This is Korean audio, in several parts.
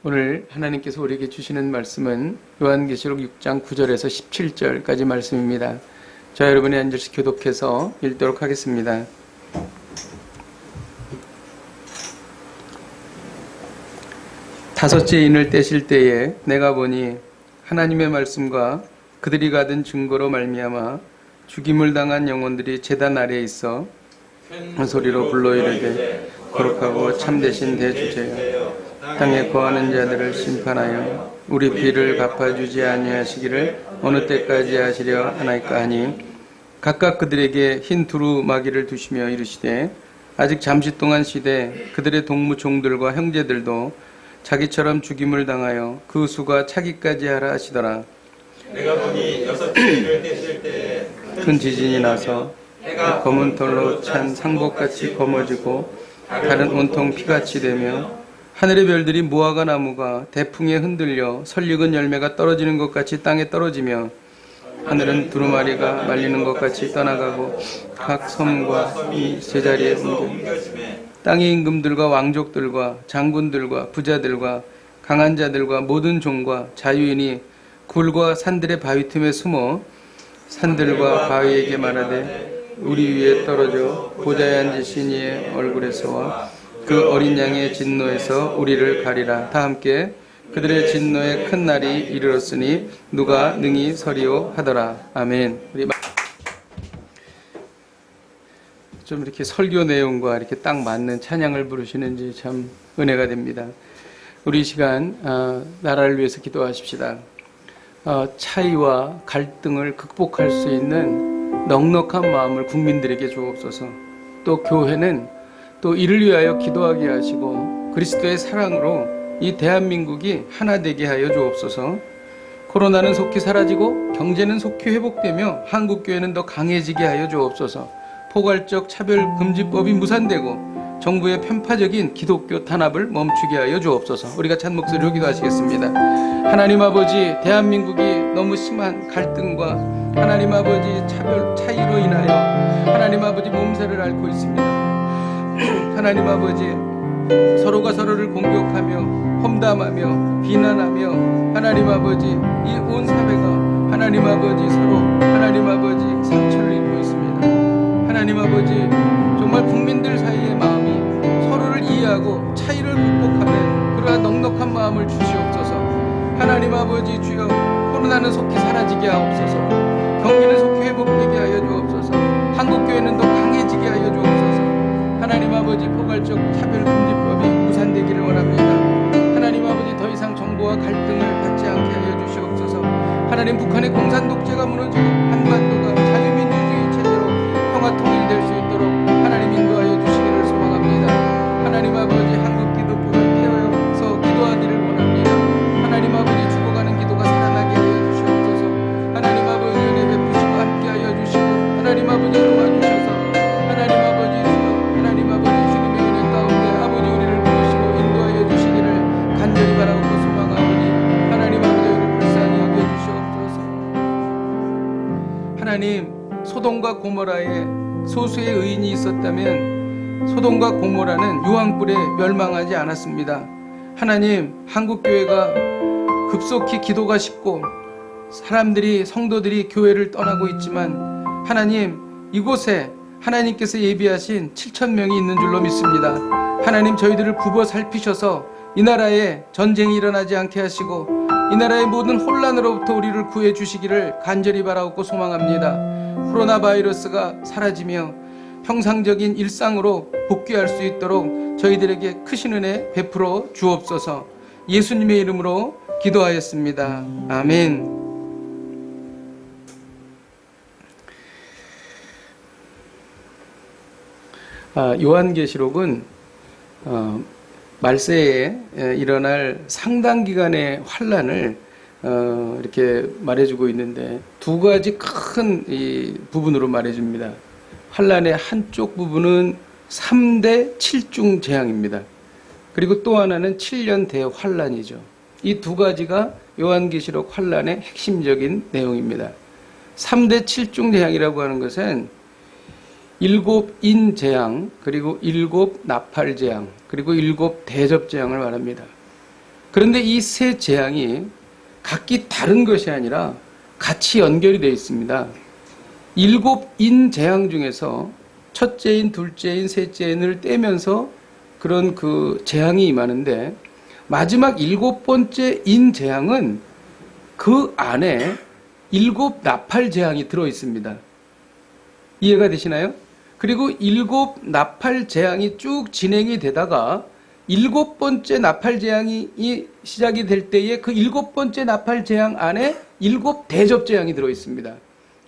오늘 하나님께서 우리에게 주시는 말씀은 요한계시록 6장 9절에서 17절까지 말씀입니다. 자, 여러분의 한 절씩 교독해서 읽도록 하겠습니다. 다섯째 인을 떼실 때에 내가 보니 하나님의 말씀과 그들이 가든 증거로 말미암아 죽임을 당한 영혼들이 제단 아래에 있어 큰 소리로 불러 이르되 거룩하고 참되신 대주제여, 땅에 거하는 자들을 심판하여 우리 피를 갚아주지 아니하시기를 어느 때까지 하시려 하나이까 하니, 각각 그들에게 흰 두루마기를 두시며 이르시되 아직 잠시 동안 시되 그들의 동무 종들과 형제들도 자기처럼 죽임을 당하여 그 수가 차기까지 하라 하시더라. 내가 보니 여섯째 인을 떼실 때에 큰 지진이 나서 검은 털로 찬 상복같이 검어지고 다른 온통 피같이 되며 하늘의 별들이 무화과 나무가 대풍에 흔들려 설익은 열매가 떨어지는 것 같이 땅에 떨어지며 하늘은 두루마리가 말리는 것 같이 떠나가고 각 섬과 섬이 제자리에 옮겨지며 땅의 임금들과 왕족들과 장군들과 부자들과 강한 자들과 모든 종과 자유인이 굴과 산들의 바위 틈에 숨어 산들과 바위에게 말하되 우리 위에 떨어져 보좌에 앉으신 이의 얼굴에서와 그 어린 양의 진노에서 우리를 가리라. 다 함께 그들의 진노의 큰 날이 이르렀으니 누가 능히 서리오 하더라. 아멘. 좀 이렇게 설교 내용과 이렇게 딱 맞는 찬양을 부르시는지 참 은혜가 됩니다. 우리 이 시간 나라를 위해서 기도하십시다. 차이와 갈등을 극복할 수 있는 넉넉한 마음을 국민들에게 주옵소서. 또 교회는 또 이를 위하여 기도하게 하시고 그리스도의 사랑으로 이 대한민국이 하나 되게 하여 주옵소서. 코로나는 속히 사라지고 경제는 속히 회복되며 한국교회는 더 강해지게 하여 주옵소서. 포괄적 차별금지법이 무산되고 정부의 편파적인 기독교 탄압을 멈추게 하여 주옵소서. 우리가 찬 목소리로 기도하시겠습니다. 하나님 아버지, 대한민국이 너무 심한 갈등과 하나님 아버지 차이로 인하여 하나님 아버지 몸살을 앓고 있습니다. 하나님 아버지, 서로가 서로를 공격하며 험담하며 비난하며 하나님 아버지 이 온 사회가 하나님 아버지 서로 하나님 아버지 상처를 입고 있습니다. 하나님 아버지, 정말 국민들 사이의 마음이 서로를 이해하고 차이를 극복하는 그러한 넉넉한 마음을 주시옵소서. 하나님 아버지 주여, 코로나는 속히 사라지게 하옵소서. 경기는 속히 회복되게 하여 주옵소서. 한국교회는 더 강해지게 하여 주옵소서. 하나님 아버지, 포괄적 차별금지법이 무산되기를 원합니다. 하나님 아버지, 더 이상 정부와 갈등을 받지 않게 하여 주시옵소서. 하나님, 북한의 공산 독재가 무너지고 한반도가 자유민주주의 체제로 평화 통일될 수 있도록 하나님 인도하여 주시기를 소망합니다. 하나님 아버지, 한국 기독교가 깨어서 기도하기를 원합니다. 하나님 아버지, 죽어가는 기도가 살아나게 하여 주시옵소서. 하나님 아버지, 은혜 베푸시고 함께 하여 주시고 하나님 아버지 도와주셔서 하나님 아버지 하나님 아버지 주님의 은혜 가운데 아버지 우리를 부르시고 인도하여 주시기를 간절히 바라고 소망하오니 하나님 아버지 우리를 불쌍히 여겨주시옵소서. 하나님, 소돔과 고모라에 소수의 의인이 있었다면 소돔과 고모라는 유황불에 멸망하지 않았습니다. 하나님, 한국교회가 급속히 기도가 식고 사람들이 성도들이 교회를 떠나고 있지만 하나님, 이곳에 하나님께서 예비하신 7,000명이 있는 줄로 믿습니다. 하나님, 저희들을 굽어 살피셔서 이 나라에 전쟁이 일어나지 않게 하시고 이 나라의 모든 혼란으로부터 우리를 구해 주시기를 간절히 바라옵고 소망합니다. 코로나 바이러스가 사라지며 평상적인 일상으로 복귀할 수 있도록 저희들에게 크신 은혜 베풀어 주옵소서. 예수님의 이름으로 기도하였습니다. 아멘. 요한계시록은 말세에 일어날 상당 기간의 환란을 이렇게 말해주고 있는데 두 가지 큰 이 부분으로 말해줍니다. 환란의 한쪽 부분은 3대 7중 재앙입니다. 그리고 또 하나는 7년 대환란이죠. 이 두 가지가 요한계시록 환란의 핵심적인 내용입니다. 3대 7중 재앙이라고 하는 것은 7 인재앙, 그리고 7 나팔재앙, 그리고 7 대접재앙을 말합니다. 그런데 이 세 재앙이 각기 다른 것이 아니라 같이 연결이 되어 있습니다. 7인 재앙 중에서 첫째인, 둘째인, 셋째인을 떼면서 그런 그 재앙이 임하는데 마지막 7번째 인 재앙은 그 안에 7 나팔 재앙이 들어 있습니다. 이해가 되시나요? 그리고 7 나팔 재앙이 쭉 진행이 되다가 7번째 나팔 재앙이 시작이 될 때에 그 7번째 나팔 재앙 안에 7 대접 재앙이 들어 있습니다.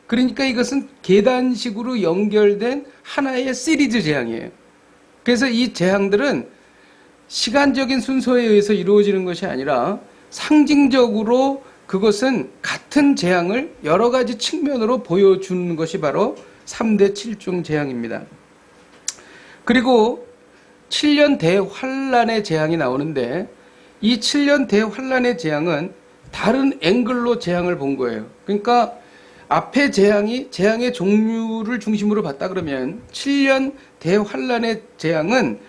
그러니까 이것은 계단식으로 연결된 하나의 시리즈 재앙이에요. 그래서 이 재앙들은 시간적인 순서에 의해서 이루어지는 것이 아니라 상징적으로 그것은 같은 재앙을 여러 가지 측면으로 보여주는 것이 바로 3대 7중 재앙입니다. 그리고 7년 대환란의 재앙이 나오는데 이 7년 대환란의 재앙은 다른 앵글로 재앙을 본 거예요. 그러니까 앞에 재앙이 재앙의 종류를 중심으로 봤다 그러면 7년 대환란의 재앙은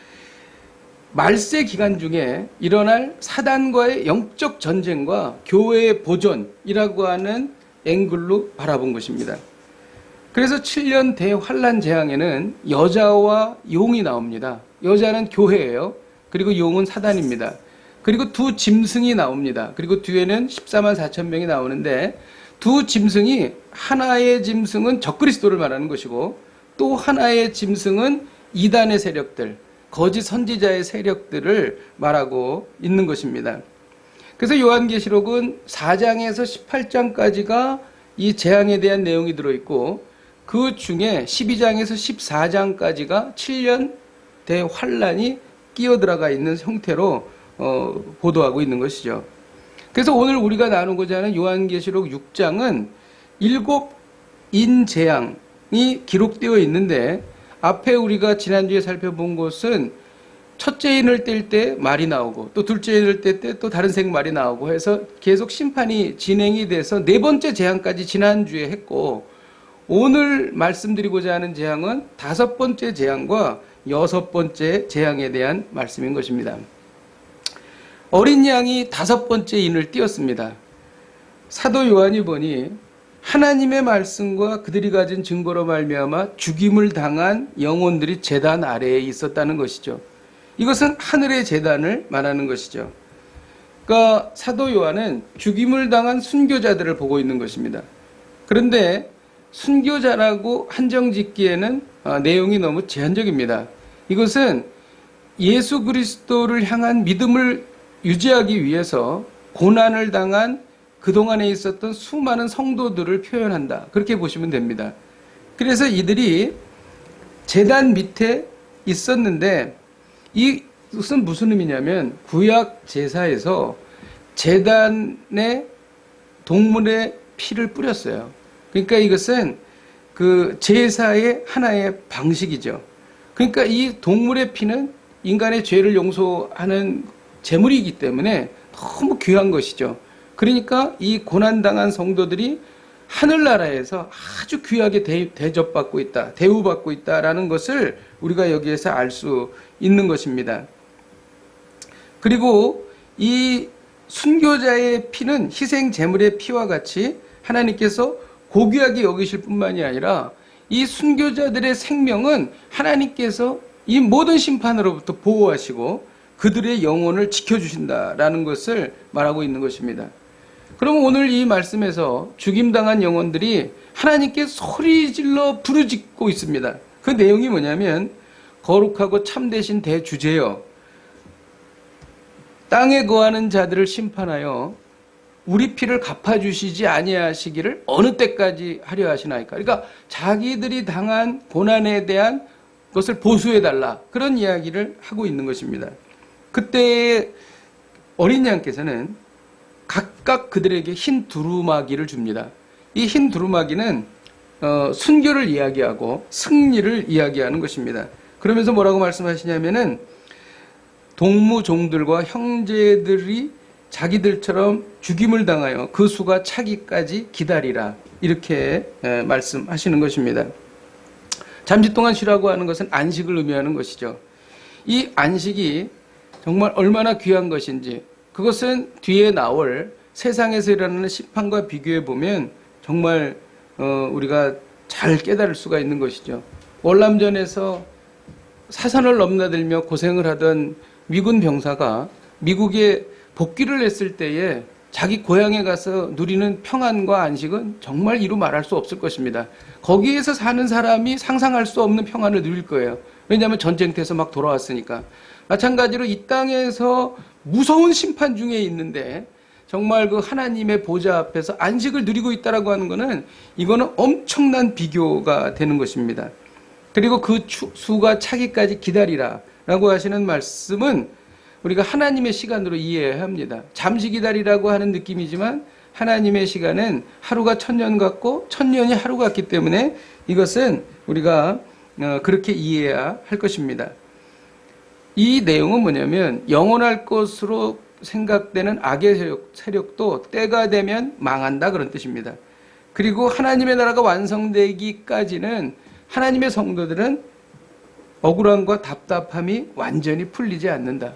말세 기간 중에 일어날 사단과의 영적 전쟁과 교회의 보존이라고 하는 앵글로 바라본 것입니다. 그래서 7년 대환란 재앙에는 여자와 용이 나옵니다. 여자는 교회예요. 그리고 용은 사단입니다. 그리고 두 짐승이 나옵니다. 그리고 뒤에는 14만 4천 명이 나오는데 두 짐승이 하나의 짐승은 적그리스도를 말하는 것이고 또 하나의 짐승은 이단의 세력들, 거짓 선지자의 세력들을 말하고 있는 것입니다. 그래서 요한계시록은 4장에서 18장까지가 이 재앙에 대한 내용이 들어있고 그 중에 12장에서 14장까지가 7년 대환란이 끼어들어가 있는 형태로 보도하고 있는 것이죠. 그래서 오늘 우리가 나누고자 하는 요한계시록 6장은 7인 재앙이 기록되어 있는데 앞에 우리가 지난주에 살펴본 것은 첫째 인을 뗄 때 말이 나오고 또 둘째 인을 뗄 때 또 다른 색 말이 나오고 해서 계속 심판이 진행이 돼서 네 번째 재앙까지 지난주에 했고 오늘 말씀드리고자 하는 재앙은 5번째 재앙과 6번째 재앙에 대한 말씀인 것입니다. 어린 양이 5번째 인을 띄었습니다. 사도 요한이 보니 하나님의 말씀과 그들이 가진 증거로 말미암아 죽임을 당한 영혼들이 제단 아래에 있었다는 것이죠. 이것은 하늘의 제단을 말하는 것이죠. 그러니까 사도 요한은 죽임을 당한 순교자들을 보고 있는 것입니다. 그런데 순교자라고 한정짓기에는 내용이 너무 제한적입니다. 이것은 예수 그리스도를 향한 믿음을 유지하기 위해서 고난을 당한 그동안에 있었던 수많은 성도들을 표현한다. 그렇게 보시면 됩니다. 그래서 이들이 제단 밑에 있었는데 이것은 무슨 의미냐면 구약 제사에서 제단에 동물의 피를 뿌렸어요. 그러니까 이것은 그 제사의 하나의 방식이죠. 그러니까 이 동물의 피는 인간의 죄를 용서하는 제물이기 때문에 너무 귀한 것이죠. 그러니까 이 고난당한 성도들이 하늘나라에서 아주 귀하게 대접받고 있다, 대우받고 있다라는 것을 우리가 여기에서 알 수 있는 것입니다. 그리고 이 순교자의 피는 희생 제물의 피와 같이 하나님께서 고귀하게 여기실 뿐만이 아니라 이 순교자들의 생명은 하나님께서 이 모든 심판으로부터 보호하시고 그들의 영혼을 지켜주신다라는 것을 말하고 있는 것입니다. 그럼 오늘 이 말씀에서 죽임당한 영혼들이 하나님께 소리질러 부르짖고 있습니다. 그 내용이 뭐냐면 거룩하고 참되신 대주제여 땅에 거하는 자들을 심판하여 우리 피를 갚아주시지 아니하시기를 어느 때까지 하려 하시나이까. 그러니까 자기들이 당한 고난에 대한 것을 보수해달라, 그런 이야기를 하고 있는 것입니다. 그때 어린 양께서는 각각 그들에게 흰 두루마기를 줍니다. 이 흰 두루마기는 순교를 이야기하고 승리를 이야기하는 것입니다. 그러면서 뭐라고 말씀하시냐면은 동무종들과 형제들이 자기들처럼 죽임을 당하여 그 수가 차기까지 기다리라, 이렇게 말씀하시는 것입니다. 잠시 동안 쉬라고 하는 것은 안식을 의미하는 것이죠. 이 안식이 정말 얼마나 귀한 것인지, 그것은 뒤에 나올 세상에서 일어나는 심판과 비교해 보면 정말 우리가 잘 깨달을 수가 있는 것이죠. 월남전에서 사선을 넘나들며 고생을 하던 미군 병사가 미국에 복귀를 했을 때에 자기 고향에 가서 누리는 평안과 안식은 정말 이루 말할 수 없을 것입니다. 거기에서 사는 사람이 상상할 수 없는 평안을 누릴 거예요. 왜냐하면 전쟁터에서 막 돌아왔으니까. 마찬가지로 이 땅에서 무서운 심판 중에 있는데 정말 그 하나님의 보좌 앞에서 안식을 누리고 있다라고 하는 것은 이거는 엄청난 비교가 되는 것입니다. 그리고 그 수가 차기까지 기다리라 라고 하시는 말씀은 우리가 하나님의 시간으로 이해해야 합니다. 잠시 기다리라고 하는 느낌이지만 하나님의 시간은 하루가 1000년 같고 1000년이 하루 같기 때문에 이것은 우리가 그렇게 이해해야 할 것입니다. 이 내용은 뭐냐면 영원할 것으로 생각되는 악의 세력도 때가 되면 망한다 그런 뜻입니다. 그리고 하나님의 나라가 완성되기까지는 하나님의 성도들은 억울함과 답답함이 완전히 풀리지 않는다.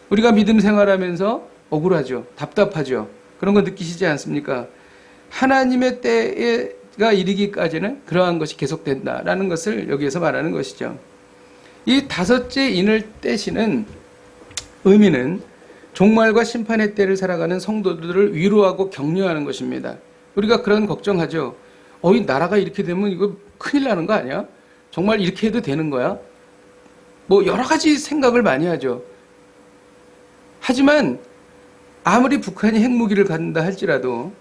우리가 믿음 생활하면서 억울하죠. 답답하죠. 그런 거 느끼시지 않습니까? 하나님의 때가 이르기까지는 그러한 것이 계속된다라는 것을 여기에서 말하는 것이죠. 이 다섯째 인을 떼시는 의미는 종말과 심판의 때를 살아가는 성도들을 위로하고 격려하는 것입니다. 우리가 그런 걱정하죠. 이 나라가 이렇게 되면 이거 큰일 나는 거 아니야? 정말 이렇게 해도 되는 거야? 뭐 여러 가지 생각을 많이 하죠. 하지만 아무리 북한이 핵무기를 갖는다 할지라도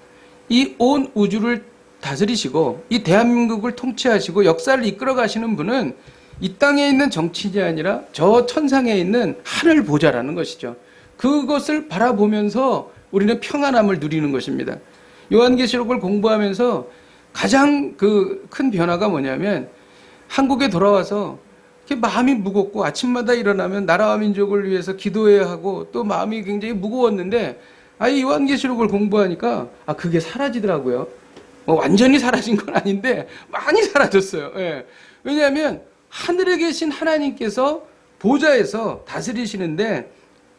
이 온 우주를 다스리시고 이 대한민국을 통치하시고 역사를 이끌어 가시는 분은 이 땅에 있는 정치인이 아니라 저 천상에 있는 하늘 보좌라는 것이죠. 그것을 바라보면서 우리는 평안함을 누리는 것입니다. 요한계시록을 공부하면서 가장 그 큰 변화가 뭐냐면 한국에 돌아와서 이렇게 마음이 무겁고 아침마다 일어나면 나라와 민족을 위해서 기도해야 하고 또 마음이 굉장히 무거웠는데 이 요한계시록을 공부하니까 그게 사라지더라고요. 완전히 사라진 건 아닌데 많이 사라졌어요. 예. 왜냐하면 하늘에 계신 하나님께서 보좌에서 다스리시는데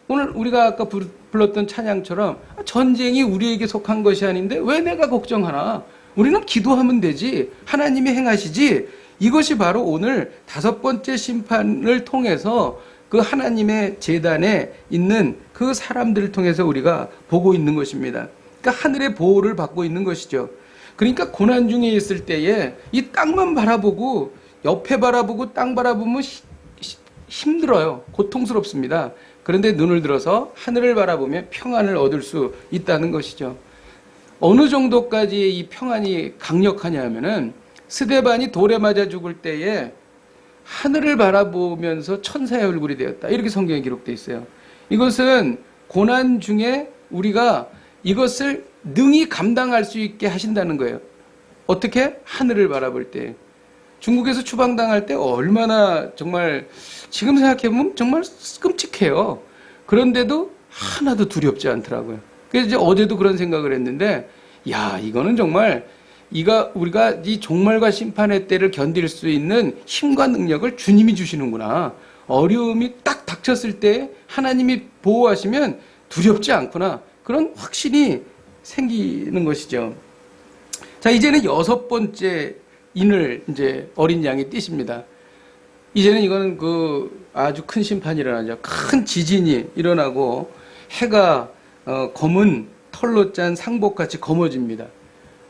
오늘 우리가 아까 불렀던 찬양처럼 전쟁이 우리에게 속한 것이 아닌데 왜 내가 걱정하나? 우리는 기도하면 되지. 하나님이 행하시지. 이것이 바로 오늘 다섯 번째 심판을 통해서 그 하나님의 제단에 있는 그 사람들을 통해서 우리가 보고 있는 것입니다. 그러니까 하늘의 보호를 받고 있는 것이죠. 그러니까 고난 중에 있을 때에 이 땅만 바라보고 옆에 바라보고 땅 바라보면 힘들어요. 고통스럽습니다. 그런데 눈을 들어서 하늘을 바라보면 평안을 얻을 수 있다는 것이죠. 어느 정도까지 이 평안이 강력하냐 하면은 스데반이 돌에 맞아 죽을 때에 하늘을 바라보면서 천사의 얼굴이 되었다. 이렇게 성경에 기록되어 있어요. 이것은 고난 중에 우리가 이것을 능히 감당할 수 있게 하신다는 거예요. 어떻게? 하늘을 바라볼 때. 중국에서 추방당할 때 얼마나 정말 지금 생각해보면 정말 끔찍해요. 그런데도 하나도 두렵지 않더라고요. 그래서 이제 어제도 그런 생각을 했는데 이거는 정말 우리가 이 종말과 심판의 때를 견딜 수 있는 힘과 능력을 주님이 주시는구나. 어려움이 딱 닥쳤을 때 하나님이 보호하시면 두렵지 않구나. 그런 확신이 생기는 것이죠. 자, 이제는 여섯 번째 인을 이제 어린 양이 띠십니다. 이제는 이거는 아주 큰 심판이 일어나죠. 큰 지진이 일어나고 해가 검은 털로 짠 상복같이 검어집니다.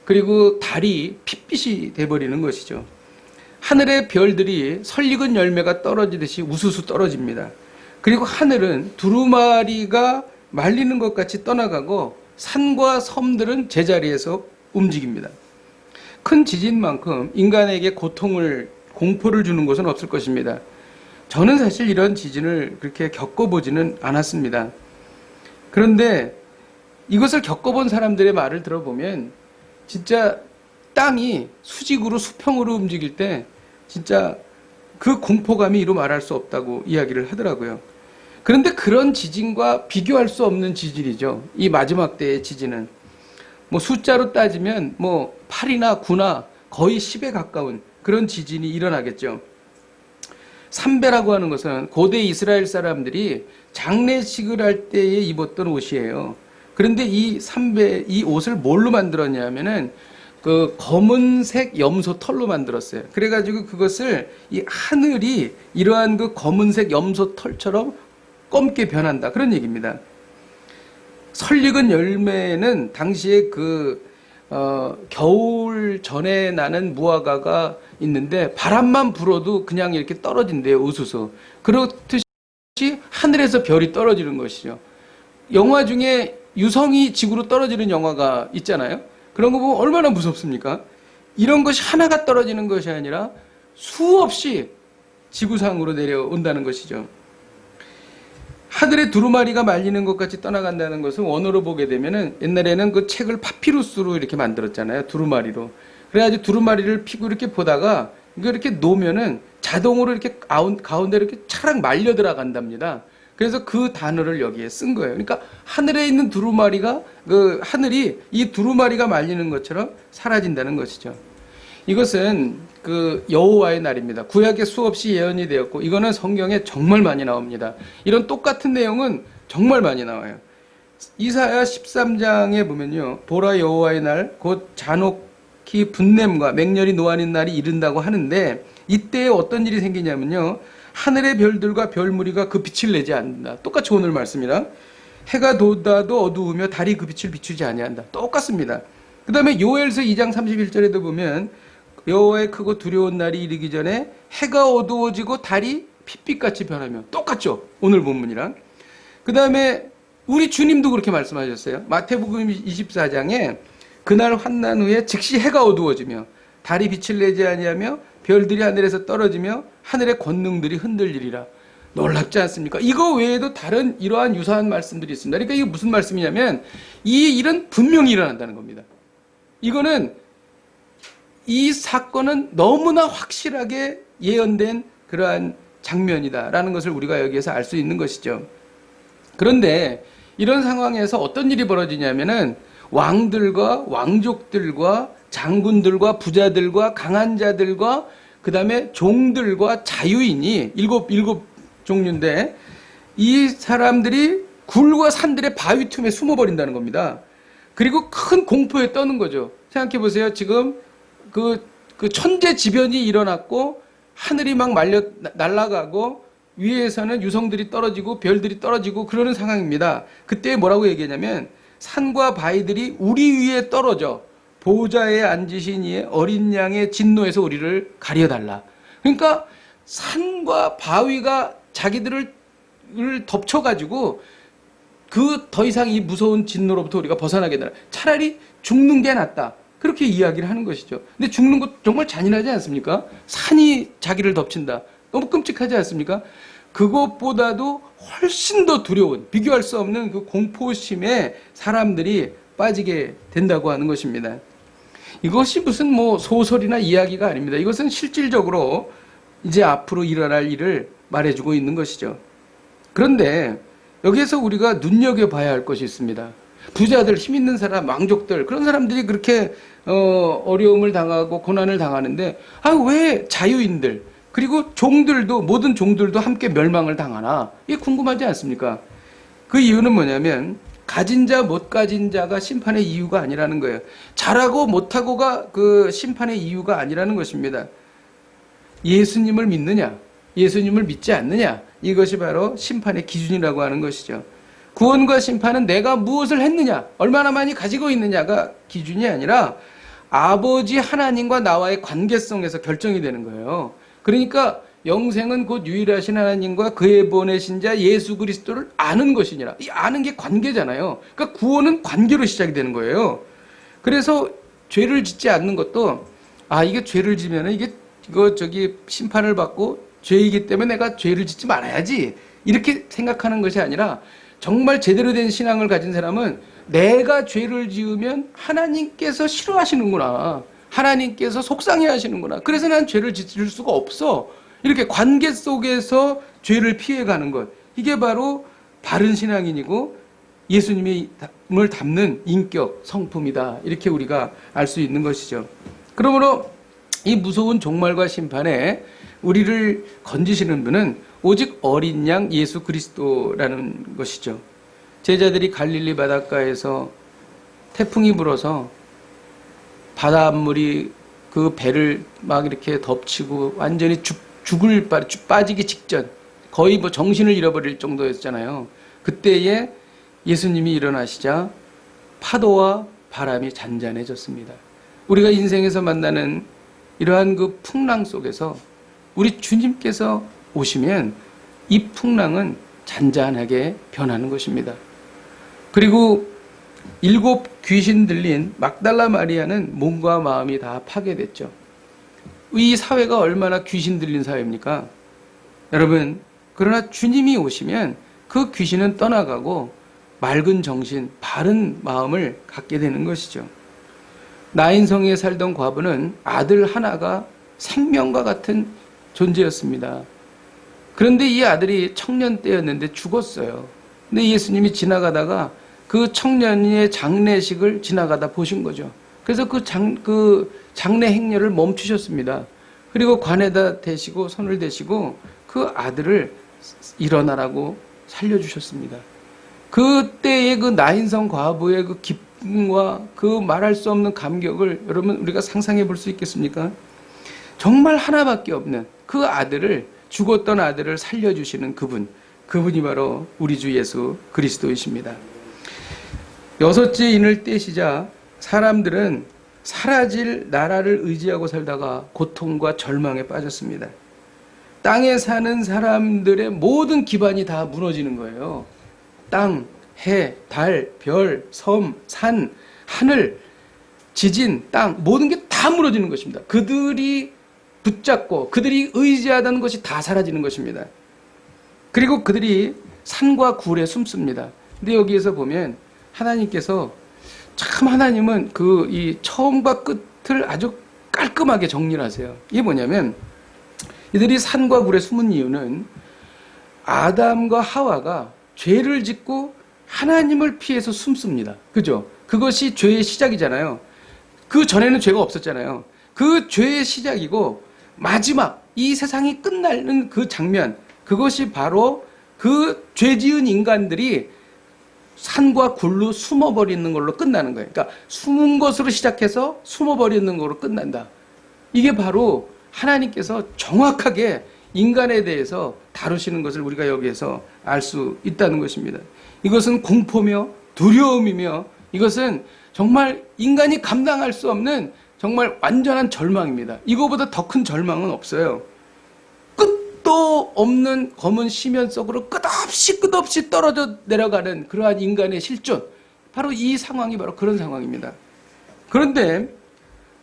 그리고 달이 핏빛이 돼버리는 것이죠. 하늘의 별들이 설익은 열매가 떨어지듯이 우수수 떨어집니다. 그리고 하늘은 두루마리가 말리는 것 같이 떠나가고 산과 섬들은 제자리에서 움직입니다. 큰 지진만큼 인간에게 공포를 주는 것은 없을 것입니다. 저는 사실 이런 지진을 그렇게 겪어보지는 않았습니다. 그런데 이것을 겪어본 사람들의 말을 들어보면 진짜 땅이 수직으로 수평으로 움직일 때 진짜 그 공포감이 이루 말할 수 없다고 이야기를 하더라고요. 그런데 그런 지진과 비교할 수 없는 지진이죠. 이 마지막 때의 지진은. 숫자로 따지면 8이나 9나 거의 10에 가까운 그런 지진이 일어나겠죠. 삼배라고 하는 것은 고대 이스라엘 사람들이 장례식을 할 때에 입었던 옷이에요. 그런데 이 삼배, 이 옷을 뭘로 만들었냐면은 그 검은색 염소 털로 만들었어요. 그래가지고 그것을 이 하늘이 이러한 그 검은색 염소 털처럼 검게 변한다. 그런 얘기입니다. 설익은 열매는 당시에 겨울 전에 나는 무화과가 있는데 바람만 불어도 그냥 이렇게 떨어진대요. 우수수. 그렇듯이 하늘에서 별이 떨어지는 것이죠. 영화 중에 유성이 지구로 떨어지는 영화가 있잖아요. 그런 거 보면 얼마나 무섭습니까? 이런 것이 하나가 떨어지는 것이 아니라 수없이 지구상으로 내려온다는 것이죠. 하늘의 두루마리가 말리는 것 같이 떠나간다는 것은 원어로 보게 되면은 옛날에는 그 책을 파피루스로 이렇게 만들었잖아요. 두루마리로. 그래가지고 두루마리를 피고 이렇게 보다가 이거 이렇게 놓으면은 자동으로 이렇게 가운데로 이렇게 차락 말려 들어간답니다. 그래서 그 단어를 여기에 쓴 거예요. 그러니까 하늘에 있는 두루마리가 하늘이 이 두루마리가 말리는 것처럼 사라진다는 것이죠. 이것은 여호와의 날입니다. 구약에 수없이 예언이 되었고 이거는 성경에 정말 많이 나옵니다. 이런 똑같은 내용은 정말 많이 나와요. 이사야 13장에 보면요. 보라 여호와의 날 곧 잔혹히 분냄과 맹렬히 노하는 날이 이른다고 하는데 이때에 어떤 일이 생기냐면요. 하늘의 별들과 별무리가 그 빛을 내지 않는다. 똑같이 오늘 말씀이랑 해가 돋아도 어두우며 달이 그 빛을 비추지 아니한다. 똑같습니다. 그 다음에 요엘서 2장 31절에도 보면 여호와의 크고 두려운 날이 이르기 전에 해가 어두워지고 달이 핏빛같이 변하며 똑같죠. 오늘 본문이랑. 그 다음에 우리 주님도 그렇게 말씀하셨어요. 마태복음 24장에 그날 환난 후에 즉시 해가 어두워지며 달이 빛을 내지 아니하며 별들이 하늘에서 떨어지며 하늘의 권능들이 흔들리리라. 놀랍지 않습니까? 이거 외에도 다른 이러한 유사한 말씀들이 있습니다. 그러니까 이게 무슨 말씀이냐면 이 일은 분명히 일어난다는 겁니다. 이거는 이 사건은 너무나 확실하게 예언된 그러한 장면이다라는 것을 우리가 여기에서 알 수 있는 것이죠. 그런데 이런 상황에서 어떤 일이 벌어지냐면은 왕들과 왕족들과 장군들과 부자들과 강한 자들과 그 다음에 종들과 자유인이 일곱 종류인데 이 사람들이 굴과 산들의 바위 틈에 숨어버린다는 겁니다. 그리고 큰 공포에 떠는 거죠. 생각해 보세요. 지금 그 천재지변이 일어났고 하늘이 막 날아가고 위에서는 유성들이 떨어지고 별들이 떨어지고 그러는 상황입니다. 그때 뭐라고 얘기하냐면 산과 바위들이 우리 위에 떨어져 보좌에 앉으신 이의 어린 양의 진노에서 우리를 가려달라. 그러니까 산과 바위가 자기들을 덮쳐가지고 더 이상 이 무서운 진노로부터 우리가 벗어나게 되라. 차라리 죽는 게 낫다. 그렇게 이야기를 하는 것이죠. 근데 죽는 것 정말 잔인하지 않습니까? 산이 자기를 덮친다. 너무 끔찍하지 않습니까? 그것보다도 훨씬 더 두려운, 비교할 수 없는 그 공포심에 사람들이 빠지게 된다고 하는 것입니다. 이것이 무슨 소설이나 이야기가 아닙니다. 이것은 실질적으로 이제 앞으로 일어날 일을 말해주고 있는 것이죠. 그런데 여기에서 우리가 눈여겨봐야 할 것이 있습니다. 부자들, 힘 있는 사람, 왕족들, 그런 사람들이 그렇게 어려움을 당하고 고난을 당하는데 왜 자유인들 그리고 종들도, 모든 종들도 함께 멸망을 당하나? 이게 궁금하지 않습니까? 그 이유는 뭐냐면 가진 자, 못 가진 자가 심판의 이유가 아니라는 거예요. 잘하고 못하고가 그 심판의 이유가 아니라는 것입니다. 예수님을 믿느냐, 예수님을 믿지 않느냐, 이것이 바로 심판의 기준이라고 하는 것이죠. 구원과 심판은 내가 무엇을 했느냐, 얼마나 많이 가지고 있느냐가 기준이 아니라 아버지 하나님과 나와의 관계성에서 결정이 되는 거예요. 그러니까 영생은 곧 유일하신 하나님과 그의 보내신 자 예수 그리스도를 아는 것이니라. 이 아는 게 관계잖아요. 그러니까 구원은 관계로 시작이 되는 거예요. 그래서 죄를 짓지 않는 것도 이게 죄를 지면은 이거 심판을 받고 죄이기 때문에 내가 죄를 짓지 말아야지 이렇게 생각하는 것이 아니라 정말 제대로 된 신앙을 가진 사람은 내가 죄를 지으면 하나님께서 싫어하시는구나. 하나님께서 속상해 하시는구나. 그래서 난 죄를 짓을 수가 없어. 이렇게 관계 속에서 죄를 피해가는 것. 이게 바로 바른 신앙인이고 예수님을 닮는 인격, 성품이다. 이렇게 우리가 알 수 있는 것이죠. 그러므로 이 무서운 종말과 심판에 우리를 건지시는 분은 오직 어린 양 예수 그리스도라는 것이죠. 제자들이 갈릴리 바닷가에서 태풍이 불어서 바닷물이 그 배를 막 이렇게 덮치고 완전히 빠지기 직전, 거의 뭐 정신을 잃어버릴 정도였잖아요. 그때에 예수님이 일어나시자 파도와 바람이 잔잔해졌습니다. 우리가 인생에서 만나는 이러한 그 풍랑 속에서 우리 주님께서 오시면 이 풍랑은 잔잔하게 변하는 것입니다. 그리고 7 귀신 들린 막달라 마리아는 몸과 마음이 다 파괴됐죠. 이 사회가 얼마나 귀신 들린 사회입니까? 여러분, 그러나 주님이 오시면 그 귀신은 떠나가고 맑은 정신, 바른 마음을 갖게 되는 것이죠. 나인성에 살던 과부는 아들 하나가 생명과 같은 존재였습니다. 그런데 이 아들이 청년 때였는데 죽었어요. 근데 예수님이 지나가다가 그 청년의 장례식을 지나가다 보신 거죠. 그래서 그 장례 행렬을 멈추셨습니다. 그리고 관에다 대시고 손을 대시고 그 아들을 일어나라고 살려주셨습니다. 그때의 그 나인성 과부의 그 기쁨과 그 말할 수 없는 감격을 여러분 우리가 상상해 볼 수 있겠습니까? 정말 하나밖에 없는 그 아들을, 죽었던 아들을 살려주시는 그분이 바로 우리 주 예수 그리스도이십니다. 6째 인을 떼시자 사람들은 사라질 나라를 의지하고 살다가 고통과 절망에 빠졌습니다. 땅에 사는 사람들의 모든 기반이 다 무너지는 거예요. 땅, 해, 달, 별, 섬, 산, 하늘, 지진, 땅, 모든 게 다 무너지는 것입니다. 그들이 붙잡고 그들이 의지하던 것이 다 사라지는 것입니다. 그리고 그들이 산과 굴에 숨습니다. 근데 여기에서 보면 하나님께서 참 하나님은 이 처음과 끝을 아주 깔끔하게 정리를 하세요. 이게 뭐냐면 이들이 산과 굴에 숨은 이유는 아담과 하와가 죄를 짓고 하나님을 피해서 숨습니다. 그죠? 그것이 죄의 시작이잖아요. 그 전에는 죄가 없었잖아요. 그 죄의 시작이고 마지막 이 세상이 끝나는 그 장면, 그것이 바로 그 죄 지은 인간들이 산과 굴로 숨어버리는 걸로 끝나는 거예요. 그러니까 숨은 것으로 시작해서 숨어버리는 걸로 끝난다. 이게 바로 하나님께서 정확하게 인간에 대해서 다루시는 것을 우리가 여기에서 알 수 있다는 것입니다. 이것은 공포며 두려움이며 이것은 정말 인간이 감당할 수 없는 정말 완전한 절망입니다. 이거보다 더 큰 절망은 없어요. 끝도 없는 검은 심연 속으로 끝없이 떨어져 내려가는 그러한 인간의 실존, 바로 이 상황이 바로 그런 상황입니다. 그런데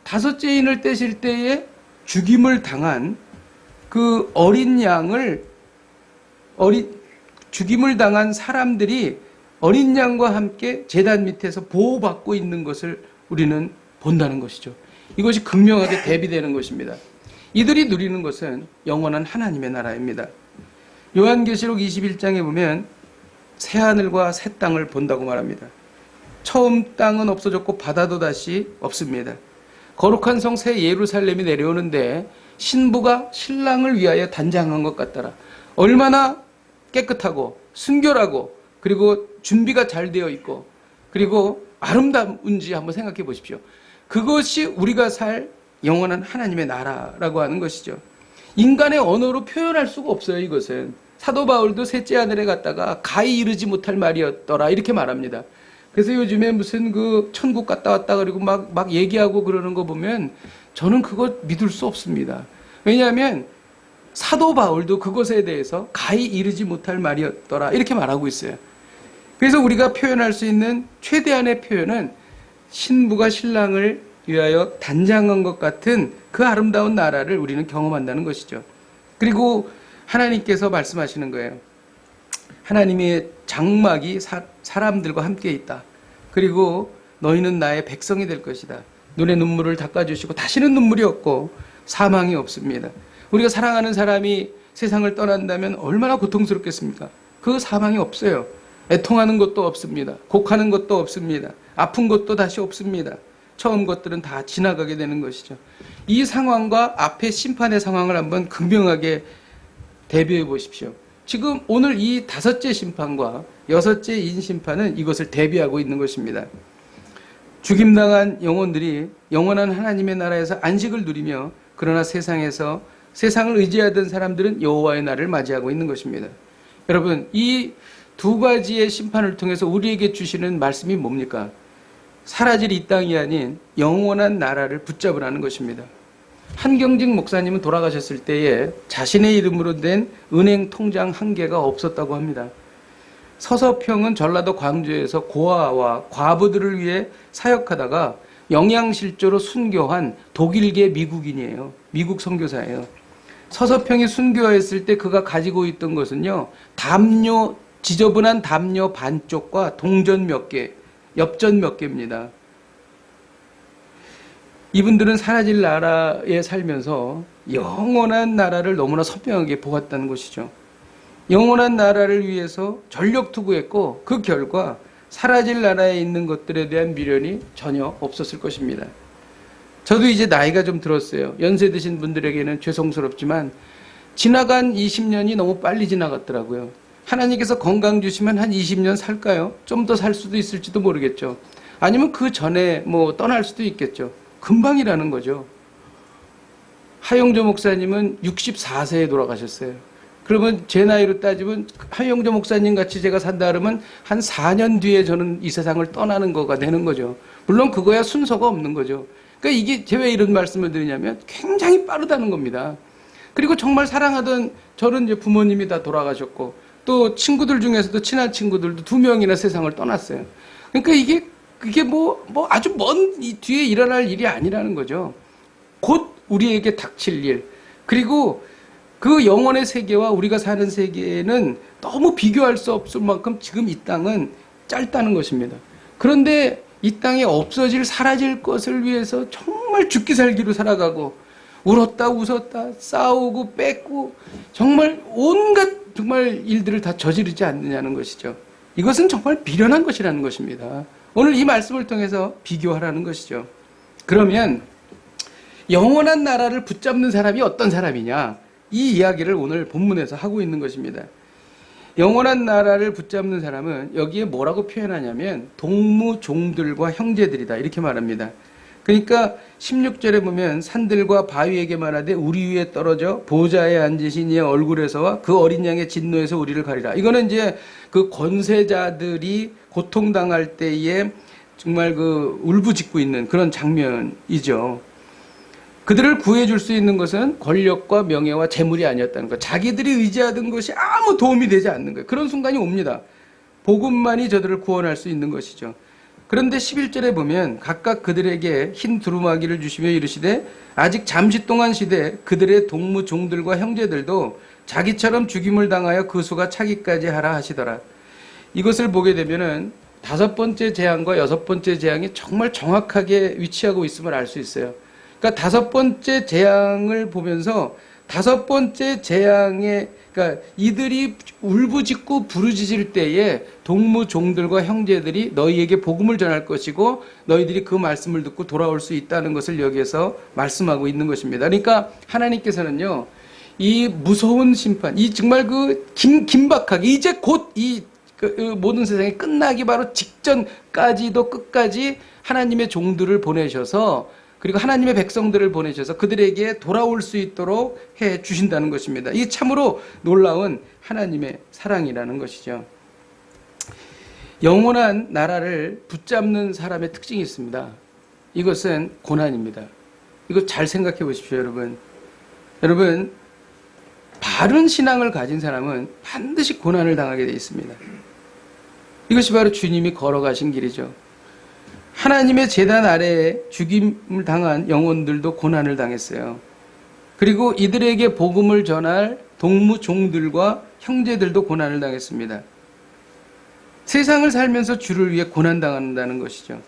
5째 인을 떼실 때에 죽임을 당한 그 어린 양을 죽임을 당한 사람들이 어린 양과 함께 제단 밑에서 보호받고 있는 것을 우리는 본다는 것이죠. 이것이 극명하게 대비되는 것입니다. 이들이 누리는 것은 영원한 하나님의 나라입니다. 요한계시록 21장에 보면 새하늘과 새 땅을 본다고 말합니다. 처음 땅은 없어졌고 바다도 다시 없습니다. 거룩한 성 새 예루살렘이 내려오는데 신부가 신랑을 위하여 단장한 것 같더라. 얼마나 깨끗하고 순결하고 그리고 준비가 잘 되어 있고 그리고 아름다운지 한번 생각해 보십시오. 그것이 우리가 살 영원한 하나님의 나라라고 하는 것이죠. 인간의 언어로 표현할 수가 없어요. 이것은 사도 바울도 셋째 하늘에 갔다가 가히 이르지 못할 말이었더라 이렇게 말합니다. 그래서 요즘에 무슨 그 천국 갔다 왔다 그리고 막 얘기하고 그러는 거 보면 저는 그거 믿을 수 없습니다. 왜냐하면 사도 바울도 그것에 대해서 가히 이르지 못할 말이었더라 이렇게 말하고 있어요. 그래서 우리가 표현할 수 있는 최대한의 표현은 신부가 신랑을 위하여 단장한 것 같은 그 아름다운 나라를 우리는 경험한다는 것이죠. 그리고 하나님께서 말씀하시는 거예요. 하나님의 장막이 사람들과 함께 있다. 그리고 너희는 나의 백성이 될 것이다. 눈의 눈물을 닦아주시고 다시는 눈물이 없고 사망이 없습니다. 우리가 사랑하는 사람이 세상을 떠난다면 얼마나 고통스럽겠습니까? 그 사망이 없어요. 애통하는 것도 없습니다. 곡하는 것도 없습니다. 아픈 것도 다시 없습니다. 처음 것들은 다 지나가게 되는 것이죠. 이 상황과 앞에 심판의 상황을 한번 극명하게 대비해 보십시오. 지금 오늘 이 5째 심판과 6째 인심판은 이것을 대비하고 있는 것입니다. 죽임당한 영혼들이 영원한 하나님의 나라에서 안식을 누리며 그러나 세상에서 세상을 의지하던 사람들은 여호와의 날을 맞이하고 있는 것입니다. 여러분, 이 두 가지의 심판을 통해서 우리에게 주시는 말씀이 뭡니까? 사라질 이 땅이 아닌 영원한 나라를 붙잡으라는 것입니다. 한경직 목사님은 돌아가셨을 때에 자신의 이름으로 된 은행 통장 한 개가 없었다고 합니다. 서서평은 전라도 광주에서 고아와 과부들을 위해 사역하다가 영양실조로 순교한 독일계 미국인이에요. 미국 선교사예요. 서서평이 순교했을 때 그가 가지고 있던 것은요, 지저분한 담요 반쪽과 동전 몇 개, 엽전 몇 개입니다. 이분들은 사라질 나라에 살면서 영원한 나라를 너무나 선명하게 보았다는 것이죠. 영원한 나라를 위해서 전력 투구했고 그 결과 사라질 나라에 있는 것들에 대한 미련이 전혀 없었을 것입니다. 저도 이제 나이가 좀 들었어요. 연세 드신 분들에게는 죄송스럽지만 지나간 20년이 너무 빨리 지나갔더라고요. 하나님께서 건강 주시면 한 20년 살까요? 좀 더 살 수도 있을지도 모르겠죠. 아니면 그 전에 떠날 수도 있겠죠. 금방이라는 거죠. 하용조 목사님은 64세에 돌아가셨어요. 그러면 제 나이로 따지면 하용조 목사님 같이 제가 산다 그러면 한 4년 뒤에 저는 이 세상을 떠나는 거가 되는 거죠. 물론 그거야 순서가 없는 거죠. 그러니까 이게 제가 왜 이런 말씀을 드리냐면 굉장히 빠르다는 겁니다. 그리고 정말 사랑하던 저는 이제 부모님이 다 돌아가셨고 또 친구들 중에서도 친한 친구들도 2명이나 세상을 떠났어요. 그러니까 이게 아주 먼 뒤에 일어날 일이 아니라는 거죠. 곧 우리에게 닥칠 일. 그리고 그 영혼의 세계와 우리가 사는 세계는 너무 비교할 수 없을 만큼 지금 이 땅은 짧다는 것입니다. 그런데 이 땅에 없어질 사라질 것을 위해서 정말 죽기 살기로 살아가고 울었다 웃었다 싸우고 뺏고 정말 온갖 정말 일들을 다 저지르지 않느냐는 것이죠. 이것은 정말 미련한 것이라는 것입니다. 오늘 이 말씀을 통해서 비교하라는 것이죠. 그러면 영원한 나라를 붙잡는 사람이 어떤 사람이냐? 이 이야기를 오늘 본문에서 하고 있는 것입니다. 영원한 나라를 붙잡는 사람은 여기에 뭐라고 표현하냐면 동무종들과 형제들이다 이렇게 말합니다. 그러니까 16절에 보면 산들과 바위에게 말하되 우리 위에 떨어져 보좌에 앉으신 이의 얼굴에서와 그 어린 양의 진노에서 우리를 가리라. 이거는 이제 그 권세자들이 고통당할 때에 정말 그 울부짖고 있는 그런 장면이죠. 그들을 구해줄 수 있는 것은 권력과 명예와 재물이 아니었다는 것. 자기들이 의지하던 것이 아무 도움이 되지 않는 거예요. 그런 순간이 옵니다. 복음만이 저들을 구원할 수 있는 것이죠. 그런데 11절에 보면 각각 그들에게 흰 두루마기를 주시며 이르시되 아직 잠시 동안 시대 그들의 동무 종들과 형제들도 자기처럼 죽임을 당하여 그 수가 차기까지 하라 하시더라. 이것을 보게 되면은 5번째 재앙과 6번째 재앙이 정말 정확하게 위치하고 있음을 알 수 있어요. 그러니까 5번째 재앙을 보면서 5번째 재앙에 그러니까 이들이 울부짖고 부르짖을 때에 동무종들과 형제들이 너희에게 복음을 전할 것이고 너희들이 그 말씀을 듣고 돌아올 수 있다는 것을 여기에서 말씀하고 있는 것입니다. 그러니까 하나님께서는요, 이 무서운 심판, 이 정말 그 긴박하게 이제 곧 이 모든 세상이 끝나기 바로 직전까지도 끝까지 하나님의 종들을 보내셔서 그리고 하나님의 백성들을 보내셔서 그들에게 돌아올 수 있도록 해 주신다는 것입니다. 이게 참으로 놀라운 하나님의 사랑이라는 것이죠. 영원한 나라를 붙잡는 사람의 특징이 있습니다. 이것은 고난입니다. 이거 잘 생각해 보십시오, 여러분. 여러분, 바른 신앙을 가진 사람은 반드시 고난을 당하게 되어 있습니다. 이것이 바로 주님이 걸어가신 길이죠. 하나님의 제단 아래에 죽임을 당한 영혼들도 고난을 당했어요. 그리고 이들에게 복음을 전할 동무종들과 형제들도 고난을 당했습니다. 세상을 살면서 주를 위해 고난당한다는 것이죠.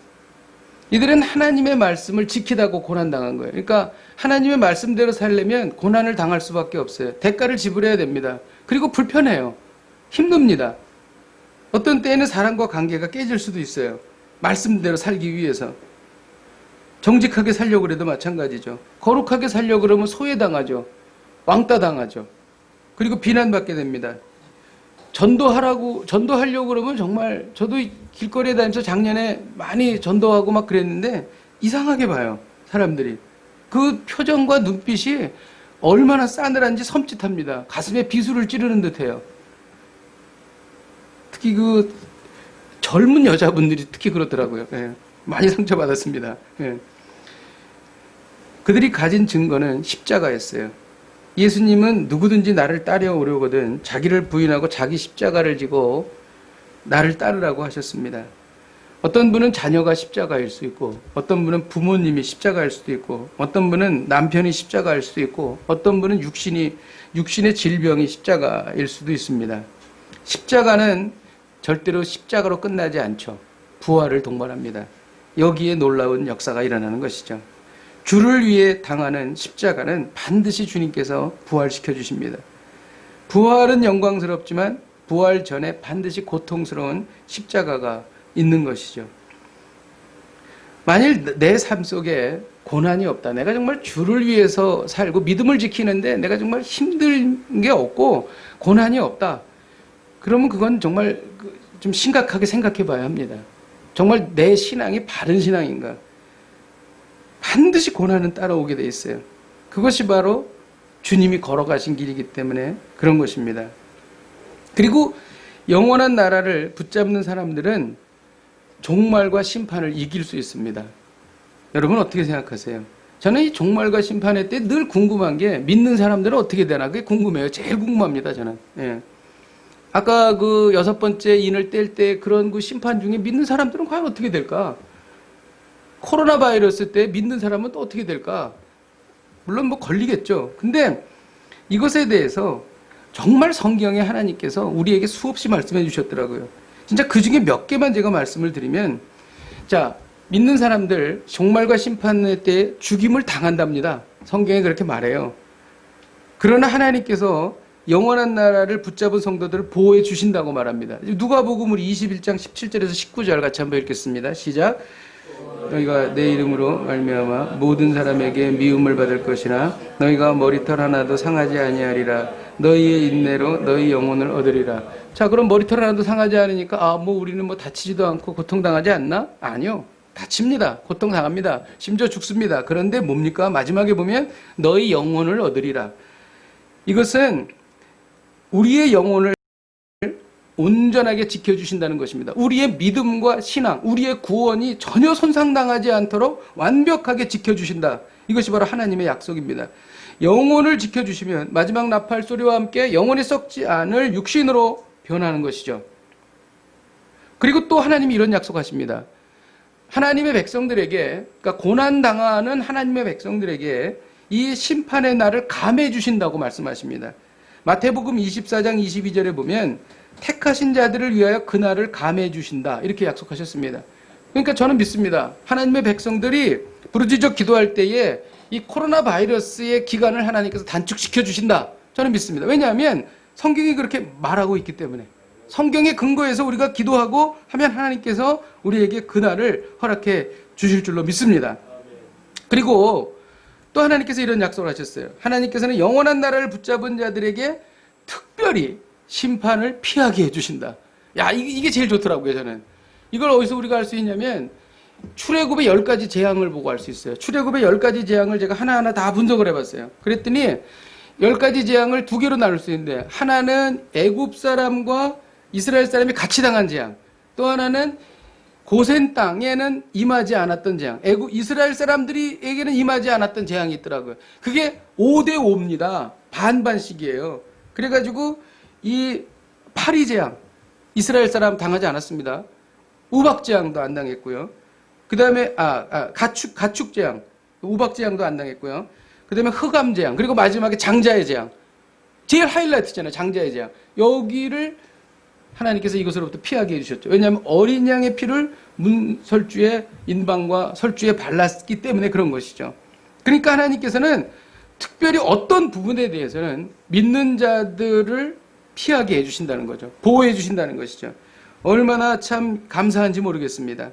이들은 하나님의 말씀을 지키다고 고난당한 거예요. 그러니까 하나님의 말씀대로 살려면 고난을 당할 수밖에 없어요. 대가를 지불해야 됩니다. 그리고 불편해요. 힘듭니다. 어떤 때에는 사람과 관계가 깨질 수도 있어요. 말씀대로 살기 위해서. 정직하게 살려고 그래도 마찬가지죠. 거룩하게 살려고 그러면 소외당하죠. 왕따 당하죠. 그리고 비난받게 됩니다. 전도하려고 그러면 정말 저도 길거리에 다니면서 작년에 많이 전도하고 막 그랬는데 이상하게 봐요. 사람들이. 그 표정과 눈빛이 얼마나 싸늘한지 섬찟합니다. 가슴에 비수를 찌르는 듯해요. 특히 그 젊은 여자분들이 특히 그렇더라고요. 예. 많이 상처받았습니다. 예. 그들이 가진 증거는 십자가였어요. 예수님은 누구든지 나를 따라오려거든 자기를 부인하고 자기 십자가를 지고 나를 따르라고 하셨습니다. 어떤 분은 자녀가 십자가일 수 있고, 어떤 분은 부모님이 십자가일 수도 있고, 어떤 분은 남편이 십자가일 수도 있고, 어떤 분은 육신의 질병이 십자가일 수도 있습니다. 십자가는 절대로 십자가로 끝나지 않죠. 부활을 동반합니다. 여기에 놀라운 역사가 일어나는 것이죠. 주를 위해 당하는 십자가는 반드시 주님께서 부활시켜 주십니다. 부활은 영광스럽지만 부활 전에 반드시 고통스러운 십자가가 있는 것이죠. 만일 내 삶 속에 고난이 없다. 내가 정말 주를 위해서 살고 믿음을 지키는데 내가 정말 힘든 게 없고 고난이 없다. 그러면 그건 정말 좀 심각하게 생각해 봐야 합니다. 정말 내 신앙이 바른 신앙인가? 반드시 고난은 따라오게 돼 있어요. 그것이 바로 주님이 걸어가신 길이기 때문에 그런 것입니다. 그리고 영원한 나라를 붙잡는 사람들은 종말과 심판을 이길 수 있습니다. 여러분 어떻게 생각하세요? 저는 이 종말과 심판의 때 늘 궁금한 게 믿는 사람들은 어떻게 되나 그게 궁금해요. 제일 궁금합니다. 저는. 예. 아까 그 6번째 인을 뗄 때 그런 그 심판 중에 믿는 사람들은 과연 어떻게 될까? 코로나 바이러스 때 믿는 사람은 또 어떻게 될까? 물론 뭐 걸리겠죠. 근데 이것에 대해서 정말 성경에 하나님께서 우리에게 수없이 말씀해 주셨더라고요. 진짜 그 중에 몇 개만 제가 말씀을 드리면, 자, 믿는 사람들 종말과 심판의 때 죽임을 당한답니다. 성경에 그렇게 말해요. 그러나 하나님께서 영원한 나라를 붙잡은 성도들을 보호해 주신다고 말합니다. 누가복음 우리 21장 17절에서 19절 같이 한번 읽겠습니다. 시작. 너희가 내 이름으로 말미암아 모든 사람에게 미움을 받을 것이나 너희가 머리털 하나도 상하지 아니하리라. 너희의 인내로 너희 영혼을 얻으리라. 자, 그럼 머리털 하나도 상하지 않으니까 뭐 우리는 뭐 다치지도 않고 고통당하지 않나? 아니요. 다칩니다. 고통당합니다. 심지어 죽습니다. 그런데 뭡니까? 마지막에 보면 너희 영혼을 얻으리라. 이것은 우리의 영혼을 온전하게 지켜주신다는 것입니다. 우리의 믿음과 신앙, 우리의 구원이 전혀 손상당하지 않도록 완벽하게 지켜주신다. 이것이 바로 하나님의 약속입니다. 영혼을 지켜주시면 마지막 나팔 소리와 함께 영혼이 썩지 않을 육신으로 변하는 것이죠. 그리고 또 하나님이 이런 약속하십니다. 하나님의 백성들에게, 그러니까 고난당하는 하나님의 백성들에게 이 심판의 날을 감해 주신다고 말씀하십니다. 마태복음 24장 22절에 보면 택하신 자들을 위하여 그날을 감해 주신다. 이렇게 약속하셨습니다. 그러니까 저는 믿습니다. 하나님의 백성들이 부르짖어 기도할 때에 이 코로나 바이러스의 기간을 하나님께서 단축시켜 주신다. 저는 믿습니다. 왜냐하면 성경이 그렇게 말하고 있기 때문에. 성경의 근거에서 우리가 기도하고 하면 하나님께서 우리에게 그날을 허락해 주실 줄로 믿습니다. 그리고 또 하나님께서 이런 약속을 하셨어요. 하나님께서는 영원한 나라를 붙잡은 자들에게 특별히 심판을 피하게 해주신다. 야, 이게 제일 좋더라고요, 저는. 이걸 어디서 우리가 알 수 있냐면 출애굽의 10가지 재앙을 보고 알 수 있어요. 출애굽의 10가지 재앙을 제가 하나하나 다 분석을 해봤어요. 그랬더니 10가지 재앙을 두 개로 나눌 수 있는데, 하나는 애굽 사람과 이스라엘 사람이 같이 당한 재앙, 또 하나는 고센 땅에는 임하지 않았던 재앙, 이스라엘 사람들에게는 임하지 않았던 재앙이 있더라고요. 그게 5대5입니다. 반반씩이에요. 그래가지고 이 파리 재앙, 이스라엘 사람 당하지 않았습니다. 우박 재앙도 안 당했고요. 그 다음에 가축 재앙, 우박 재앙도 안 당했고요. 그 다음에 흑암 재앙, 그리고 마지막에 장자의 재앙. 제일 하이라이트잖아요. 장자의 재앙. 여기를 하나님께서 이것으로부터 피하게 해주셨죠. 왜냐하면 어린 양의 피를 문설주의 인방과 설주에 발랐기 때문에 그런 것이죠. 그러니까 하나님께서는 특별히 어떤 부분에 대해서는 믿는 자들을 피하게 해주신다는 거죠. 보호해 주신다는 것이죠. 얼마나 참 감사한지 모르겠습니다.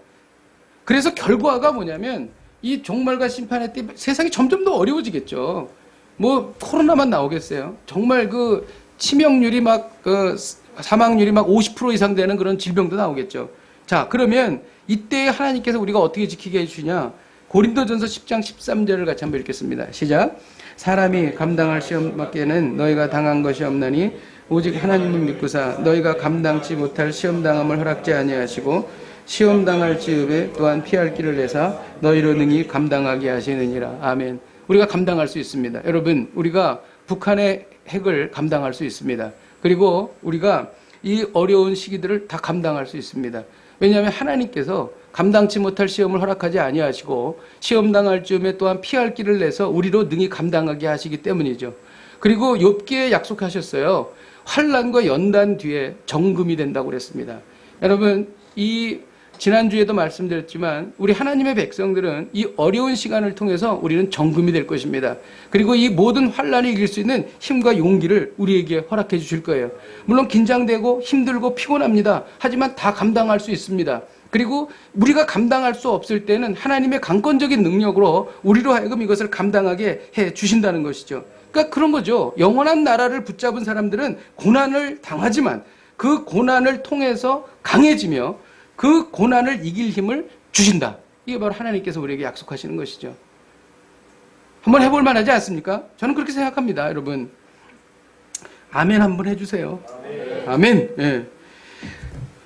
그래서 결과가 뭐냐면 이 종말과 심판의 때 세상이 점점 더 어려워지겠죠. 뭐 코로나만 나오겠어요. 정말 그 치명률이 막 그 사망률이 막 50% 이상 되는 그런 질병도 나오겠죠. 자, 그러면 이때 하나님께서 우리가 어떻게 지키게 해주시냐? 고린도전서 10장 13절을 같이 한번 읽겠습니다. 시작. 사람이 감당할 시험밖에는 너희가 당한 것이 없나니 오직 하나님을 믿고사 너희가 감당치 못할 시험당함을 허락지 아니하시고 시험당할 즈음에 또한 피할 길을 내사 너희로 능히 감당하게 하시느니라. 아멘. 우리가 감당할 수 있습니다. 여러분, 우리가 북한의 핵을 감당할 수 있습니다. 그리고 우리가 이 어려운 시기들을 다 감당할 수 있습니다. 왜냐하면 하나님께서 감당치 못할 시험을 허락하지 아니하시고 시험당할 즈음에 또한 피할 길을 내서 우리로 능히 감당하게 하시기 때문이죠. 그리고 욥기에 약속하셨어요. 환난과 연단 뒤에 정금이 된다고 그랬습니다. 여러분, 이 지난주에도 말씀드렸지만 우리 하나님의 백성들은 이 어려운 시간을 통해서 우리는 정금이 될 것입니다. 그리고 이 모든 환난을 이길 수 있는 힘과 용기를 우리에게 허락해 주실 거예요. 물론 긴장되고 힘들고 피곤합니다. 하지만 다 감당할 수 있습니다. 그리고 우리가 감당할 수 없을 때는 하나님의 강권적인 능력으로 우리로 하여금 이것을 감당하게 해 주신다는 것이죠. 그러니까 그런 거죠. 영원한 나라를 붙잡은 사람들은 고난을 당하지만 그 고난을 통해서 강해지며 그 고난을 이길 힘을 주신다. 이게 바로 하나님께서 우리에게 약속하시는 것이죠. 한번 해볼 만하지 않습니까? 저는 그렇게 생각합니다. 여러분, 아멘 한번 해주세요. 아멘. 예.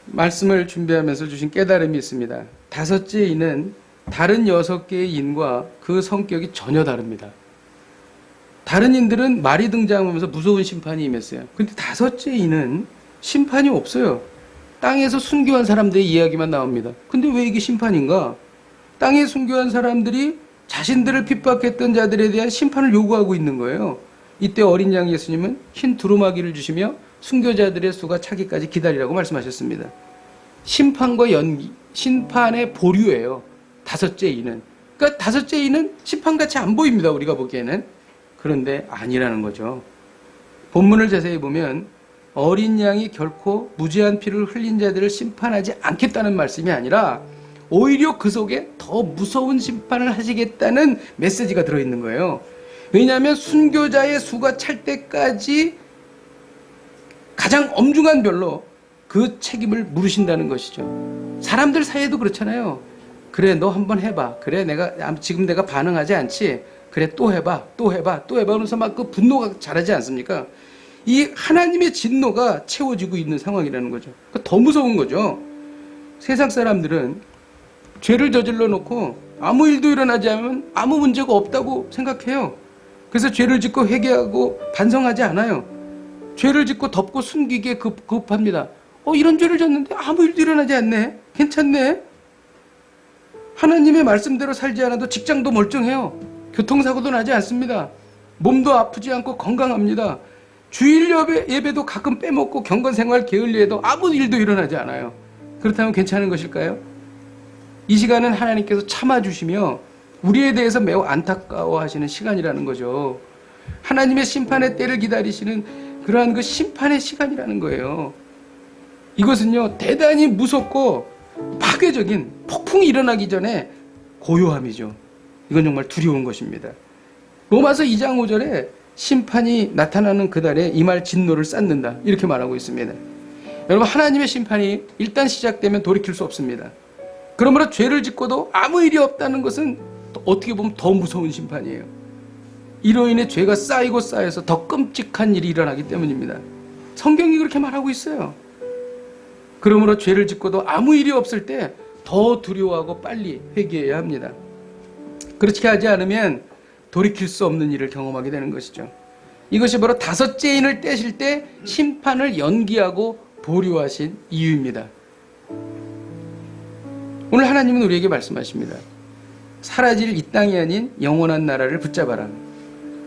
말씀을 준비하면서 주신 깨달음이 있습니다. 다섯째 인은 다른 6개의 인과 그 성격이 전혀 다릅니다. 다른 인들은 말이 등장하면서 무서운 심판이 임했어요. 근데 다섯째 인은 심판이 없어요. 땅에서 순교한 사람들의 이야기만 나옵니다. 근데 왜 이게 심판인가? 땅에 순교한 사람들이 자신들을 핍박했던 자들에 대한 심판을 요구하고 있는 거예요. 이때 어린 양 예수님은 흰 두루마기를 주시며 순교자들의 수가 차기까지 기다리라고 말씀하셨습니다. 심판과 연기, 심판의 보류예요. 다섯째 인은. 그러니까 다섯째 인은 심판같이 안 보입니다. 우리가 보기에는. 그런데 아니라는 거죠. 본문을 자세히 보면 어린 양이 결코 무죄한 피를 흘린 자들을 심판하지 않겠다는 말씀이 아니라 오히려 그 속에 더 무서운 심판을 하시겠다는 메시지가 들어있는 거예요. 왜냐하면 순교자의 수가 찰 때까지 가장 엄중한 별로 그 책임을 물으신다는 것이죠. 사람들 사이에도 그렇잖아요. 그래, 너 한번 해봐. 그래, 지금 내가 반응하지 않지. 그래, 또 해봐. 그러면서 막 그 분노가 자라지 않습니까? 이 하나님의 진노가 채워지고 있는 상황이라는 거죠. 그러니까 더 무서운 거죠. 세상 사람들은 죄를 저질러 놓고 아무 일도 일어나지 않으면 아무 문제가 없다고 생각해요. 그래서 죄를 짓고 회개하고 반성하지 않아요. 죄를 짓고 덮고 숨기기에 급합니다. 이런 죄를 졌는데 아무 일도 일어나지 않네. 괜찮네. 하나님의 말씀대로 살지 않아도 직장도 멀쩡해요. 교통사고도 나지 않습니다. 몸도 아프지 않고 건강합니다. 주일 예배도 가끔 빼먹고 경건생활 게을리해도 아무 일도 일어나지 않아요. 그렇다면 괜찮은 것일까요? 이 시간은 하나님께서 참아주시며 우리에 대해서 매우 안타까워하시는 시간이라는 거죠. 하나님의 심판의 때를 기다리시는 그러한 그 심판의 시간이라는 거예요. 이것은요, 대단히 무섭고 파괴적인 폭풍이 일어나기 전에 고요함이죠. 이건 정말 두려운 것입니다. 로마서 2장 5절에 심판이 나타나는 그날에 임할 진노를 쌓는다, 이렇게 말하고 있습니다. 여러분, 하나님의 심판이 일단 시작되면 돌이킬 수 없습니다. 그러므로 죄를 짓고도 아무 일이 없다는 것은 어떻게 보면 더 무서운 심판이에요. 이로 인해 죄가 쌓이고 쌓여서 더 끔찍한 일이 일어나기 때문입니다. 성경이 그렇게 말하고 있어요. 그러므로 죄를 짓고도 아무 일이 없을 때 더 두려워하고 빨리 회개해야 합니다. 그렇게 하지 않으면 돌이킬 수 없는 일을 경험하게 되는 것이죠. 이것이 바로 다섯째 인을 떼실 때 심판을 연기하고 보류하신 이유입니다. 오늘 하나님은 우리에게 말씀하십니다. 사라질 이 땅이 아닌 영원한 나라를 붙잡아라.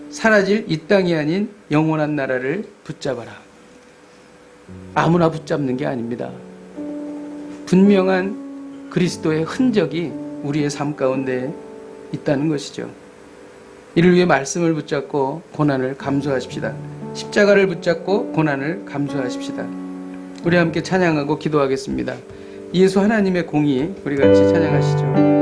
사라질 이 땅이 아닌 영원한 나라를 붙잡아라. 아무나 붙잡는 게 아닙니다. 분명한 그리스도의 흔적이 우리의 삶 가운데 있다는 것이죠. 이를 위해 말씀을 붙잡고 고난을 감수하십시다. 십자가를 붙잡고 고난을 감수하십시다. 우리 함께 찬양하고 기도하겠습니다. 예수 하나님의 공의, 우리 같이 찬양하시죠.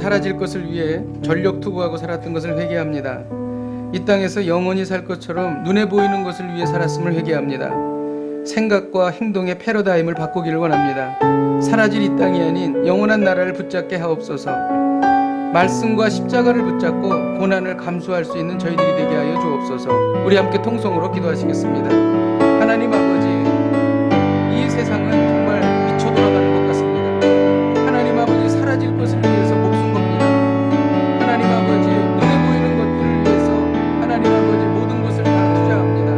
사라질 것을 위해 전력 투구하고 살았던 것을 회개합니다. 이 땅에서 영원히 살 것처럼 눈에 보이는 것을 위해 살았음을 회개합니다. 생각과 행동의 패러다임을 바꾸기를 원합니다. 사라질 이 땅이 아닌 영원한 나라를 붙잡게 하옵소서. 말씀과 십자가를 붙잡고 고난을 감수할 수 있는 저희들이 되게 하여 주옵소서. 우리 함께 통성으로 기도하시겠습니다. 하나님 아버지, 이 세상은 정말 미쳐 돌아가는 것 같습니다. 하나님 아버지, 사라질 것을 위해서 목숨 겁니다. 하나님 아버지, 눈에 보이는 것들을 위해서 하나님 아버지 모든 것을 다 투자합니다.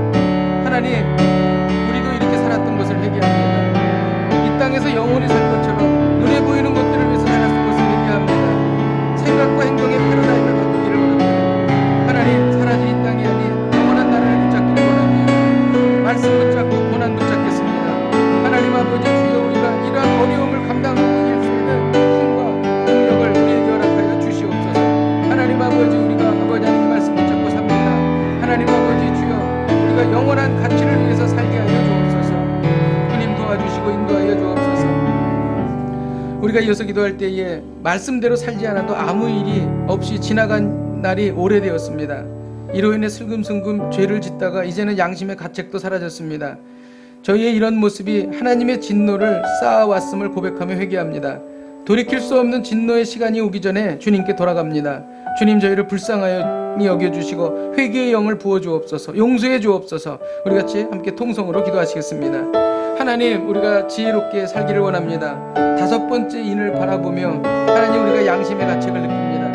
하나님, 우리도 이렇게 살았던 것을 회개합니다. 이 땅에서 영원히 살 것처럼 눈에 보이는 것들을 위해서 살았던 것을 회개합니다. 생각과 행동의 패러다임을 바꾸기를 원합니다. 하나님, 사라질 이 땅이 아닌 영원한 나라를 붙잡기를 원합니다. 말씀 붙잡고 고난 붙잡겠습니다. 하나님 아버지, 주여 우리가 이러한 어려움을 감당하고 이길 수 있는 힘과 능력을 우리에게 허락하여 주시옵소서. 하나님 아버지, 우리가 아버지 하나님 말씀 붙잡고 삽니다. 하나님 아버지, 주여 우리가 영원한 가치를 위해서 살게 하여 주옵소서. 주님 도와주시고 인도하여 주옵소서. 우리가 이어서 기도할 때에 말씀대로 살지 않아도 아무 일이 없이 지나간 날이 오래되었습니다. 이로 인해 슬금슬금 죄를 짓다가 이제는 양심의 가책도 사라졌습니다. 저희의 이런 모습이 하나님의 진노를 쌓아왔음을 고백하며 회개합니다. 돌이킬 수 없는 진노의 시간이 오기 전에 주님께 돌아갑니다. 주님, 저희를 불쌍하여 여겨주시고 회개의 영을 부어주옵소서. 용서해 주옵소서. 우리 같이 함께 통성으로 기도하시겠습니다. 하나님, 우리가 지혜롭게 살기를 원합니다. 다섯 번째 인을 바라보며 하나님, 우리가 양심의 가책을 느낍니다.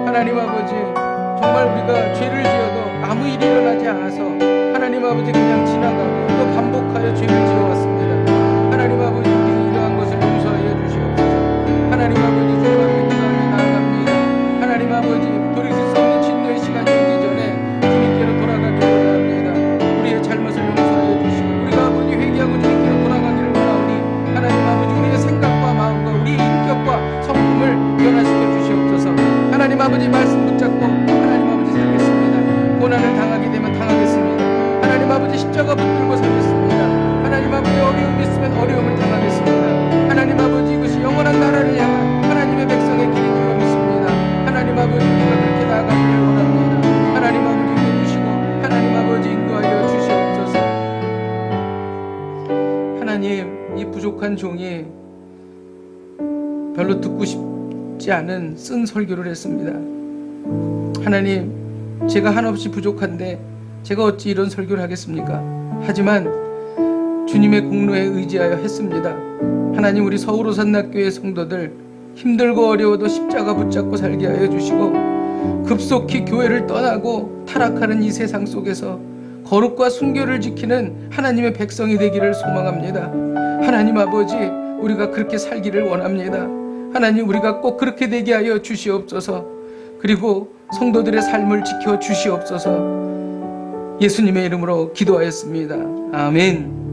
하나님 아버지, 정말 우리가 죄를 지어도 아무 일이 일어나지 않아서 하나님 아버지 그냥 지나가고 또 반복하여 죄를 지어왔습니다. 하나님 아버지, 우리 이러한 것을 용서하여 주시옵소서. 하나님 아버지, 주님 앞에 기도하며 나아갑니다. 하나님 아버지, 돌이킬 수 없는 진노의 시간이 오기 전에 주님께로 돌아가기를 원합니다. 우리의 잘못을 용서하여 주시고 우리가 아버지 회개하고 주님께로 돌아가기를 원하오니 하나님 아버지, 우리의 생각과 마음과 우리의 인격과 성품을 변화시켜 주시옵소서. 하나님 아버지, 말씀 붙잡고 하나님 아버지 살겠습니다. 고난을 당하게 되면 당하겠습니다. 하나님 아버지, 십자가 붙들고 살겠습니다. 하나님 아버지, 어려움이 있으면 어려움을 당하겠습니다. 하나님 아버지, 이것이 영원한 나라를 향한 하나님의 백성의 길인 줄 믿습니다. 하나님 아버지, 우리가 그렇게 나아가기를 원합니다. 하나님 아버지, 인도주시고 하나님 아버지 인도하여 주시옵소서. 하나님, 이 부족한 종이 별로 듣고 싶지 않은 쓴 설교를 했습니다. 하나님, 제가 한없이 부족한데 제가 어찌 이런 설교를 하겠습니까? 하지만 주님의 공로에 의지하여 했습니다. 하나님, 우리 서울오산나교회 성도들 힘들고 어려워도 십자가 붙잡고 살게 하여 주시고 급속히 교회를 떠나고 타락하는 이 세상 속에서 거룩과 순교를 지키는 하나님의 백성이 되기를 소망합니다. 하나님 아버지, 우리가 그렇게 살기를 원합니다. 하나님, 우리가 꼭 그렇게 되게 하여 주시옵소서. 그리고 성도들의 삶을 지켜 주시옵소서. 예수님의 이름으로 기도하였습니다. 아멘.